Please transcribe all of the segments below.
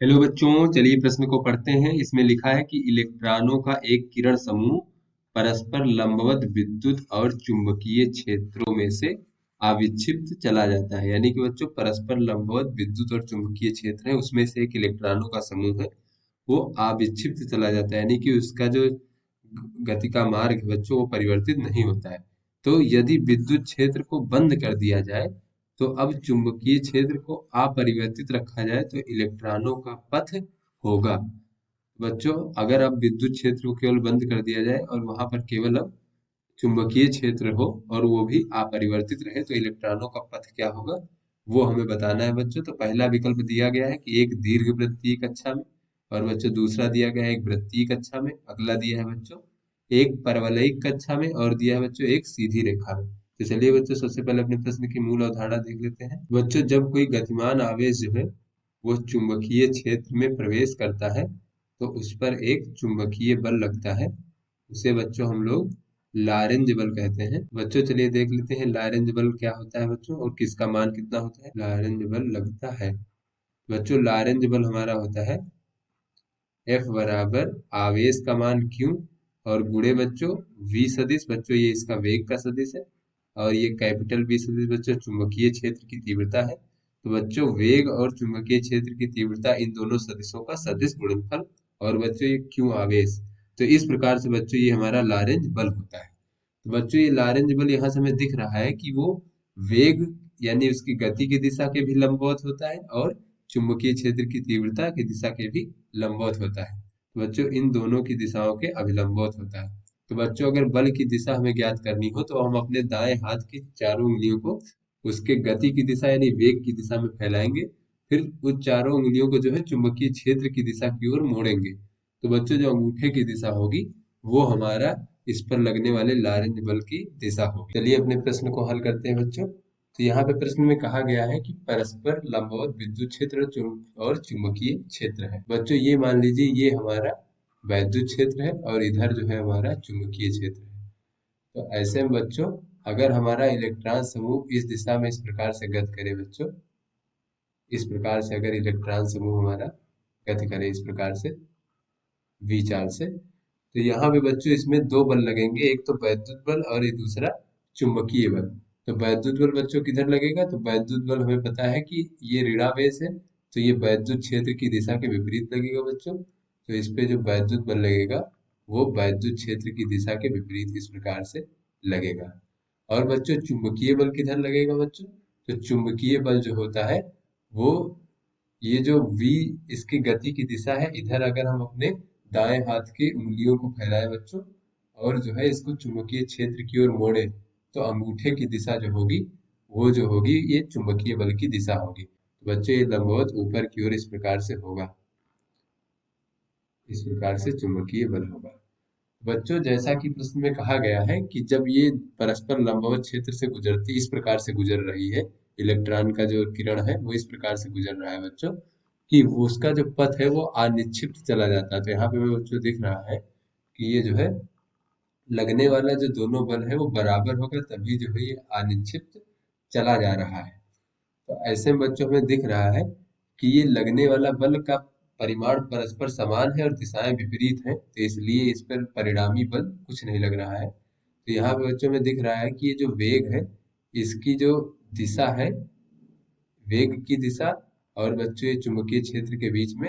Hello बच्चों, चलिए प्रश्न को पढ़ते हैं। इसमें लिखा है कि इलेक्ट्रॉनों का एक किरण समूह परस्पर लंबवत विद्युत और चुंबकीय क्षेत्रों में से अविच्छिप्त चला जाता है। यानी कि बच्चों, परस्पर लंबवत विद्युत और चुंबकीय क्षेत्र है, उसमें से एक इलेक्ट्रॉनों का समूह है, वो अविच्छिप्त चला जाता है। यानी कि उसका जो गति का मार्ग है बच्चों, वो परिवर्तित नहीं होता है। तो यदि विद्युत क्षेत्र को बंद कर दिया जाए, तो अब चुंबकीय क्षेत्र को अपरिवर्तित रखा जाए तो इलेक्ट्रॉनों का पथ होगा। बच्चों, अगर अब विद्युत क्षेत्र को केवल बंद कर दिया जाए और वहां पर केवल अब चुंबकीय क्षेत्र हो और वो भी अपरिवर्तित रहे, तो इलेक्ट्रॉनों का पथ क्या होगा, वो हमें बताना है बच्चों। तो पहला विकल्प दिया गया है कि एक दीर्घ वृत्तीय कक्षा में, और बच्चों दूसरा दिया गया है एक वृत्तीय कक्षा में, अगला दिया है बच्चों एक परवलयिक कक्षा में, और दिया है बच्चों एक सीधी रेखा में। तो चलिए बच्चों, सबसे पहले अपने प्रश्न की मूल अवधारणा देख लेते हैं। बच्चों, जब कोई गतिमान आवेश जो है वो चुंबकीय क्षेत्र में प्रवेश करता है, तो उस पर एक चुंबकीय बल लगता है। उसे बच्चों हम लोग लारेंज बल कहते हैं। बच्चों चलिए देख लेते हैं लारेंज बल क्या होता है बच्चों, और किसका मान कितना होता है। लारेंज बल लगता है बच्चों, लारेंज बल हमारा होता है F बराबर आवेश का मान Q और गुणे बच्चों V सदिश। बच्चों ये इसका वेग का सदिश है, और ये कैपिटल V सदिश बच्चों चुंबकीय क्षेत्र की तीव्रता है। तो बच्चों वेग और चुंबकीय क्षेत्र की तीव्रता, इन दोनों सदिशों का सदिश गुणनफल, और बच्चों ये Q आवेश। तो इस प्रकार से बच्चों ये हमारा लारेंज बल होता है। तो बच्चों ये लारेंज बल यहाँ से हमें दिख रहा है कि वो वेग यानी उसकी गति की दिशा के भी लंबवत होता है, और चुंबकीय क्षेत्र की तीव्रता की दिशा के भी लंबवत होता है। तो बच्चों इन दोनों की दिशाओं के अभिलंबवत होता है। तो बच्चों अगर बल की दिशा हमें ज्ञात करनी हो, तो हम अपने दाएं हाथ की चारों उंगलियों को उसके गति की दिशा यानी वेग की दिशा में फैलाएंगे, फिर उस चारों उंगलियों को जो है चुंबकीय क्षेत्र की दिशा की ओर मोड़ेंगे। तो बच्चों जो अंगूठे की दिशा होगी, वो हमारा इस पर लगने वाले लारेंज बल की दिशा होगी। चलिए अपने प्रश्न को हल करते हैं बच्चों। तो यहाँ पे प्रश्न में कहा गया है कि परस्पर लंबवत विद्युत क्षेत्र और चुंबकीय क्षेत्र है। बच्चों ये मान लीजिए ये हमारा वैद्युत क्षेत्र है और इधर जो है हमारा चुंबकीय क्षेत्र है। तो ऐसे में बच्चों, अगर हमारा इलेक्ट्रॉन समूह इस दिशा में इस प्रकार से गति करे बच्चों, इस प्रकार से अगर इलेक्ट्रॉन समूह हमारा गति करे इस प्रकार से वी चाल से, तो यहाँ पे बच्चों इसमें दो बल लगेंगे, एक तो वैद्युत बल और एक दूसरा चुंबकीय बल। तो वैद्युत बल बच्चों किधर लगेगा, तो वैद्युत बल हमें पता है कि ये ऋणावेश है, तो ये वैद्युत क्षेत्र की दिशा के विपरीत लगेगा बच्चों। तो इस पे जो वैद्युत बल लगेगा, वो वैद्युत क्षेत्र की दिशा के विपरीत इस प्रकार से लगेगा। और बच्चों चुंबकीय बल किधर लगेगा बच्चों, तो चुंबकीय बल जो होता है वो, ये जो v इसकी गति की दिशा है, इधर अगर हम अपने दाएं हाथ की उंगलियों को फैलाएं बच्चों, और जो है इसको चुंबकीय क्षेत्र की ओर मोड़े, तो अंगूठे की दिशा जो होगी, वो जो होगी ये चुंबकीय बल की दिशा होगी। तो बच्चों ये लंबवत ऊपर की ओर इस प्रकार से होगा, इस प्रकार से चुंबकीय बल होगा। बच्चों जैसा कि प्रश्न में कहा गया है कि जब ये परस्पर लंबवत क्षेत्र से गुजरती, इस प्रकार से गुजर रही है, इलेक्ट्रॉन का जो किरण है वो इस प्रकार से गुजर रहा है बच्चों, कि वो उसका जो पथ है वो अनिश्चित चला जाता है। तो यहाँ पे हमें बच्चों दिख रहा है कि ये जो है लगने वाला जो दोनों बल है वो बराबर होगा, तभी जो है ये अनिश्चित चला जा रहा है। तो ऐसे में बच्चों हमें दिख रहा है कि ये लगने वाला बल का परिमाण परस्पर समान है और दिशाएं विपरीत हैं, तो इसलिए इस पर परिणामी बल कुछ नहीं लग रहा है। तो यहाँ पे बच्चों में दिख रहा है कि ये जो वेग है, इसकी जो दिशा है, वेग की दिशा और बच्चों ये चुंबकीय क्षेत्र के बीच में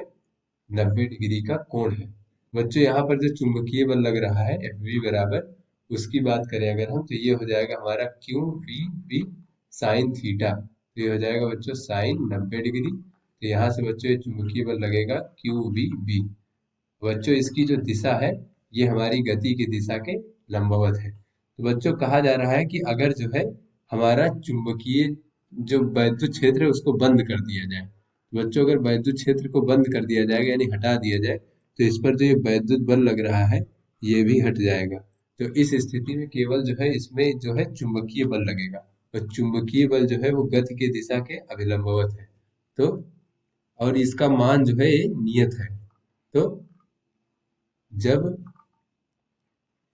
90 डिग्री का कोण है। बच्चों यहाँ पर जो चुंबकीय बल लग रहा है एफ वी बराबर, उसकी बात करें अगर हम, तो ये हो जाएगा हमारा Q V V sine theta. तो ये हो जाएगा बच्चों साइन 90 डिग्री। तो यहाँ से बच्चों ये चुंबकीय बल लगेगा क्यू वी वी। बच्चों इसकी जो दिशा है, ये हमारी गति की दिशा के लंबवत है। तो बच्चों कहा जा रहा है कि अगर जो है हमारा चुंबकीय जो वैद्युत क्षेत्र है उसको बंद कर दिया जाए, तो बच्चों अगर वैद्युत क्षेत्र को बंद कर दिया जाएगा यानी हटा दिया जाए, तो इस पर जो ये वैद्युत बल लग रहा है ये भी हट जाएगा। तो इस स्थिति में केवल जो है इसमें जो है चुंबकीय बल लगेगा, और चुंबकीय बल जो है वो गति की दिशा के अभिलंबवत है। तो और इसका मान जो है ये नियत है। तो जब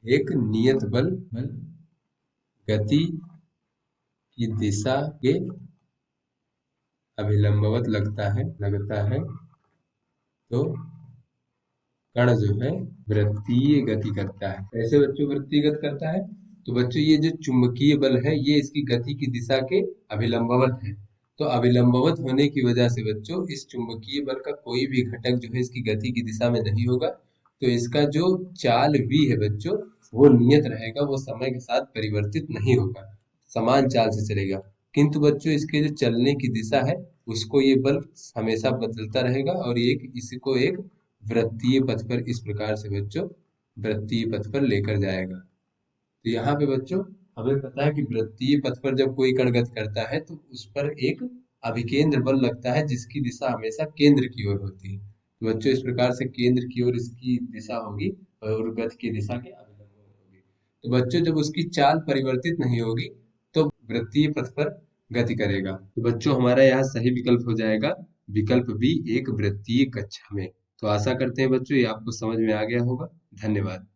एक नियत बल गति की दिशा के अभिलंबवत लगता है तो कण जो है वृत्तीय गति करता है। कैसे बच्चों वृत्तीय गति करता है? तो बच्चों ये जो चुंबकीय बल है ये इसकी गति की दिशा के अभिलंबवत है। तो अभिलंबवत होने की वजह से बच्चों इस चुंबकीय बल का कोई भी घटक जो है इसकी गति की दिशा में नहीं होगा। तो इसका जो चाल v है बच्चों वो नियत रहेगा, वो समय के साथ परिवर्तित नहीं होगा, समान चाल से चलेगा। किंतु बच्चों इसके जो चलने की दिशा है उसको ये बल हमेशा बदलता रहेगा और ये इसको एक वृत्तीय पथ पर इस प्रकार से बच्चों वृत्तीय पथ पर लेकर जाएगा। तो यहाँ पे बच्चों हमें पता है कि वृत्तीय पथ पर जब कोई कण गति करता है तो उस पर एक अभिकेंद्र बल लगता है जिसकी दिशा हमेशा केंद्र की ओर होती है। तो बच्चों इस प्रकार से केंद्र की ओर इसकी दिशा होगी और गति की दिशा के अभिलंब होगी। तो बच्चों जब उसकी चाल परिवर्तित नहीं होगी तो वृत्तीय पथ पर गति करेगा। तो बच्चों हमारा यहाँ सही विकल्प हो जाएगा विकल्प बी, एक वृत्तीय कक्षा में। तो आशा करते हैं बच्चों ये आपको समझ में आ गया होगा। धन्यवाद।